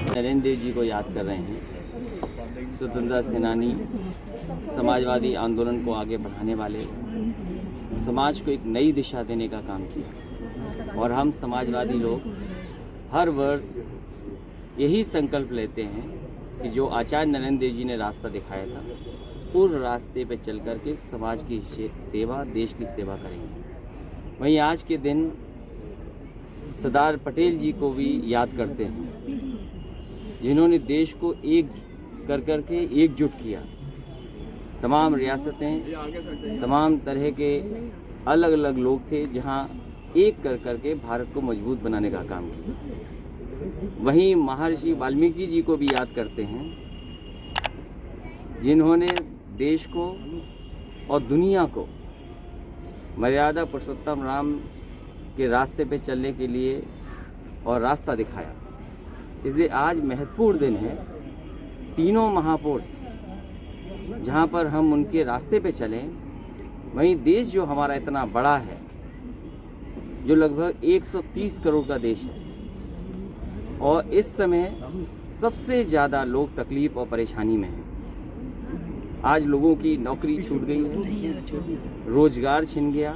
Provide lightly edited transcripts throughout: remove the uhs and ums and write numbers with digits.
नरेंद्र देव जी को याद कर रहे हैं, स्वतंत्रता सेनानी, समाजवादी आंदोलन को आगे बढ़ाने वाले, समाज को एक नई दिशा देने का काम किया। और हम समाजवादी लोग हर वर्ष यही संकल्प लेते हैं कि जो आचार्य नरेंद्र देव जी ने रास्ता दिखाया था, उस रास्ते पर चल कर के समाज की सेवा, देश की सेवा करेंगे। वहीं आज के दिन सरदार पटेल जी को भी याद करते हैं, जिन्होंने देश को एक कर के एकजुट किया। तमाम रियासतें, तमाम तरह के अलग अलग लोग थे, जहां एक कर के भारत को मजबूत बनाने का काम किया। वहीं महर्षि वाल्मीकि जी को भी याद करते हैं, जिन्होंने देश को और दुनिया को मर्यादा पुरुषोत्तम राम के रास्ते पे चलने के लिए और रास्ता दिखाया। इसलिए आज महत्वपूर्ण दिन है। तीनों महापुरुष जहाँ पर हम उनके रास्ते पे चलें, वहीं देश जो हमारा इतना बड़ा है, जो लगभग 130 करोड़ का देश है, और इस समय सबसे ज़्यादा लोग तकलीफ और परेशानी में हैं। आज लोगों की नौकरी छूट गई है, रोजगार छिन गया,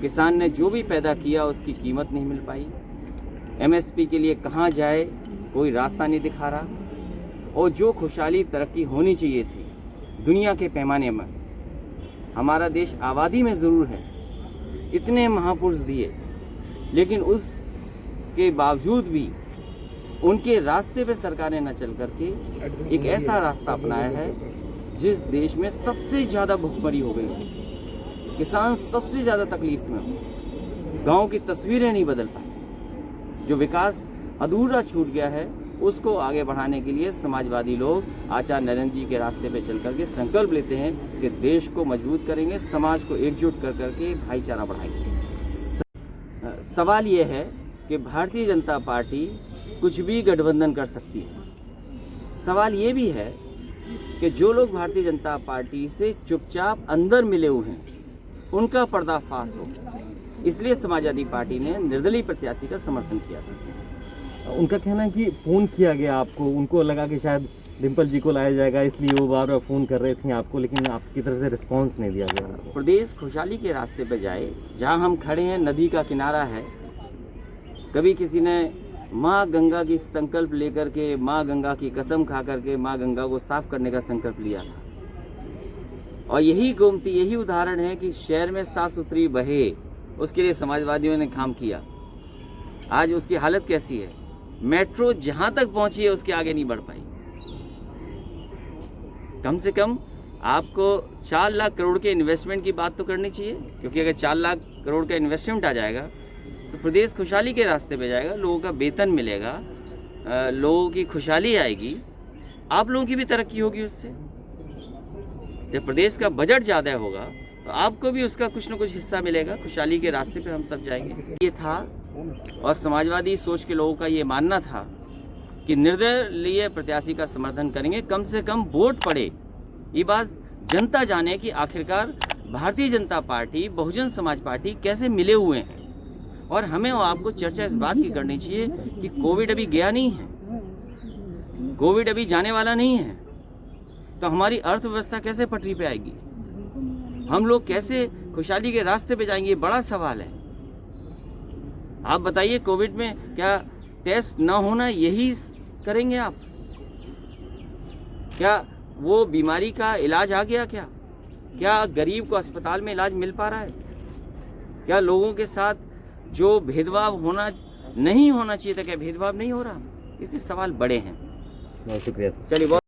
किसान ने जो भी पैदा किया उसकी कीमत नहीं मिल पाई, एमएसपी के लिए कहाँ जाए कोई रास्ता नहीं दिखा रहा, और जो खुशहाली तरक्की होनी चाहिए थी दुनिया के पैमाने में, हमारा देश आबादी में ज़रूर है, इतने महापुरुष दिए, लेकिन उसके बावजूद भी उनके रास्ते पे सरकारें न चल करके एक ऐसा रास्ता अपनाया है जिस देश में सबसे ज़्यादा भुखमरी हो गई, किसान सबसे ज़्यादा तकलीफ में हो, गांव की तस्वीरें नहीं बदल पाई, जो विकास अधूरा छूट गया है उसको आगे बढ़ाने के लिए समाजवादी लोग आचार्य नरेंद्र जी के रास्ते पे चल करके संकल्प लेते हैं कि देश को मजबूत करेंगे, समाज को एकजुट कर करके भाईचारा बढ़ाएंगे। सवाल ये है कि भारतीय जनता पार्टी कुछ भी गठबंधन कर सकती है। सवाल ये भी है कि जो लोग भारतीय जनता पार्टी से चुपचाप अंदर मिले हुए हैं, उनका पर्दाफाश हो। इसलिए समाजवादी पार्टी ने निर्दलीय प्रत्याशी का समर्थन किया था। उनका कहना है कि फ़ोन किया गया आपको, उनको लगा कि शायद डिम्पल जी को लाया जाएगा, इसलिए वो बार बार फ़ोन कर रहे थे आपको, लेकिन आपकी तरफ से रिस्पांस नहीं दिया गया। प्रदेश खुशहाली के रास्ते पर जाए। जहां हम खड़े हैं नदी का किनारा है। कभी किसी ने माँ गंगा की संकल्प लेकर के, माँ गंगा की कसम खा करके माँ गंगा को साफ करने का संकल्प लिया था, और यही गोमती, यही उदाहरण है कि शहर में साफ सुथरी बहे, उसके लिए समाजवादियों ने काम किया। आज उसकी हालत कैसी है? मेट्रो जहां तक पहुंची है उसके आगे नहीं बढ़ पाई। कम से कम आपको 4 लाख करोड़ के इन्वेस्टमेंट की बात तो करनी चाहिए, क्योंकि अगर 4 लाख करोड़ का इन्वेस्टमेंट आ जाएगा तो प्रदेश खुशहाली के रास्ते पे जाएगा, लोगों का वेतन मिलेगा, लोगों की खुशहाली आएगी, आप लोगों की भी तरक्की होगी उससे। जब प्रदेश का बजट ज़्यादा होगा तो आपको भी उसका कुछ न कुछ हिस्सा मिलेगा। खुशहाली के रास्ते पे हम सब जाएंगे, ये था। और समाजवादी सोच के लोगों का ये मानना था कि निर्दलीय प्रत्याशी का समर्थन करेंगे, कम से कम वोट पड़े, ये बात जनता जाने कि आखिरकार भारतीय जनता पार्टी, बहुजन समाज पार्टी कैसे मिले हुए हैं। और हमें और आपको चर्चा इस बात की करनी चाहिए कि कोविड अभी गया नहीं है, कोविड अभी जाने वाला नहीं है, तो हमारी अर्थव्यवस्था कैसे पटरी पे आएगी, हम लोग कैसे खुशहाली के रास्ते पे जाएंगे, ये बड़ा सवाल है। आप बताइए, कोविड में क्या टेस्ट ना होना यही करेंगे आप? क्या वो बीमारी का इलाज आ गया? क्या गरीब को अस्पताल में इलाज मिल पा रहा है? क्या लोगों के साथ जो भेदभाव होना नहीं होना चाहिए था, क्या भेदभाव नहीं हो रहा? इससे सवाल बड़े हैं। बहुत शुक्रिया। चलिए।